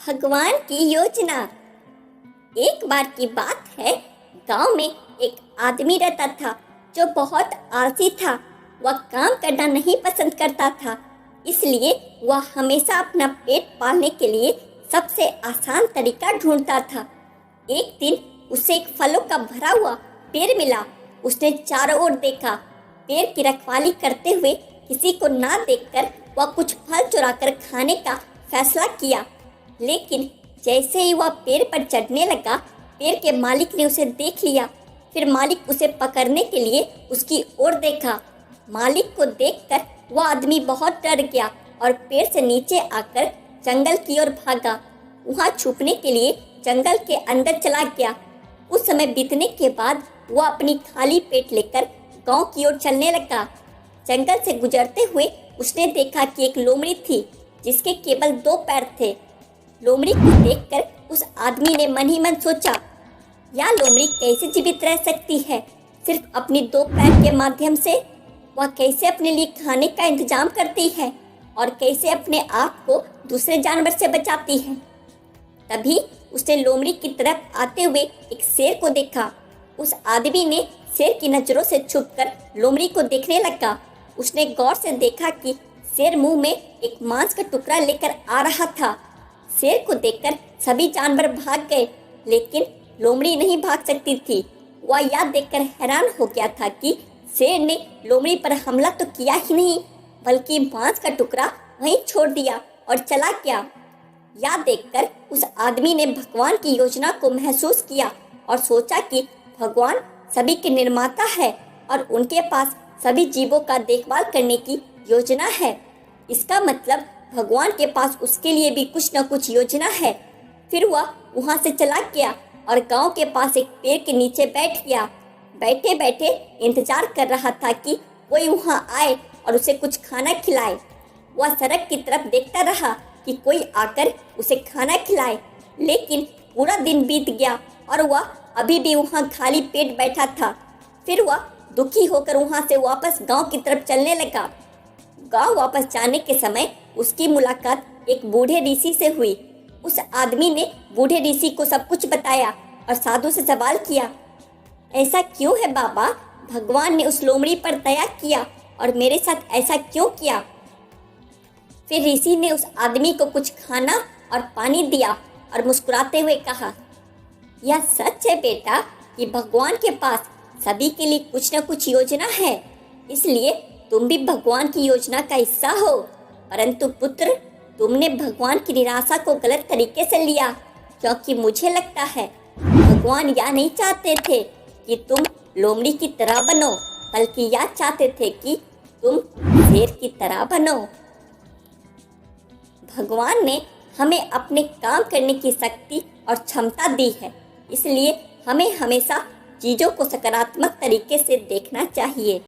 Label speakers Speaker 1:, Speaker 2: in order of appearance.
Speaker 1: भगवान की योजना। एक बार की बात है, गांव में एक आदमी रहता था जो बहुत आलसी था। वह काम करना नहीं पसंद करता था, इसलिए वह हमेशा अपना पेट पालने के लिए सबसे आसान तरीका ढूंढता था। एक दिन उसे एक फलों का भरा हुआ पेड़ मिला। उसने चारों ओर देखा। पेड़ की रखवाली करते हुए किसी को ना देखकर वह कुछ फल चुराकर खाने का फैसला किया। लेकिन जैसे ही वह पेड़ पर चढ़ने लगा, पेड़ के मालिक ने उसे देख लिया। फिर मालिक उसे पकड़ने के लिए उसकी ओर देखा। मालिक को देखकर वह आदमी बहुत डर गया और पेड़ से नीचे आकर जंगल की ओर भागा। वहां छुपने के लिए जंगल के अंदर चला गया। कुछ समय बीतने के बाद वह अपनी खाली पेट लेकर गांव की ओर चलने लगा। जंगल से गुजरते हुए उसने देखा कि एक लोमड़ी थी जिसके केवल 2 पैर थे। लोमड़ी को देखकर उस आदमी ने मन ही मन सोचा, यह लोमड़ी कैसे जीवित रह सकती है, सिर्फ अपनी 2 पैर के माध्यम से। वह कैसे अपने लिए खाने का इंतजाम करती है और कैसे अपने आप को दूसरे जानवर से बचाती है। तभी उसने लोमड़ी की तरफ आते हुए एक शेर को देखा। उस आदमी ने शेर की नजरों से छुपकर लोमड़ी को देखने लगा। उसने गौर से देखा कि शेर मुंह में एक मांस का टुकड़ा लेकर आ रहा था। शेर को देखकर सभी जानवर भाग गए, लेकिन लोमड़ी नहीं भाग सकती थी। वह यह देखकर हैरान हो गया था कि शेर ने लोमड़ी पर हमला तो किया ही नहीं, बल्कि मांस का टुकड़ा वहीं छोड़ दिया और चला गया। यह देखकर उस आदमी ने भगवान की योजना को महसूस किया और सोचा कि भगवान सभी के निर्माता है और उनके पास सभी जीवों का देखभाल करने की योजना है। इसका मतलब भगवान के पास उसके लिए भी कुछ न कुछ योजना है। फिर वह वहां से चला गया और गांव के पास एक पेड़ के नीचे बैठ गया। बैठे बैठे इंतजार कर रहा था कि कोई वहां आए और उसे कुछ खाना खिलाए। वह सड़क की तरफ देखता रहा कि कोई आकर उसे खाना खिलाए, लेकिन पूरा दिन बीत गया और वह अभी भी वहां खाली पेट बैठा था। फिर वह दुखी होकर वहां से वापस गांव की तरफ चलने लगा। गांव वापस जाने के समय उसकी मुलाकात एक बूढ़े ऋषि से हुई। उस आदमी ने बूढ़े ऋषि को सब कुछ बताया और साधु से सवाल किया, ऐसा क्यों है बाबा, भगवान ने उस लोमड़ी पर दया किया और मेरे साथ ऐसा क्यों किया। फिर ऋषि ने उस आदमी को कुछ खाना और पानी दिया और मुस्कुराते हुए कहा, यह सच है बेटा कि भगवान के पास सभी के लिए कुछ न कुछ योजना है, इसलिए तुम भी भगवान की योजना का हिस्सा हो। परंतु पुत्र, तुमने भगवान की निराशा को गलत तरीके से लिया, क्योंकि मुझे लगता है भगवान यह नहीं चाहते थे कि तुम लोमड़ी की तरह बनो, बल्कि यह चाहते थे कि तुम शेर की तरह बनो। भगवान ने हमें अपने काम करने की शक्ति और क्षमता दी है, इसलिए हमें हमेशा चीज़ों को सकारात्मक तरीके से देखना चाहिए।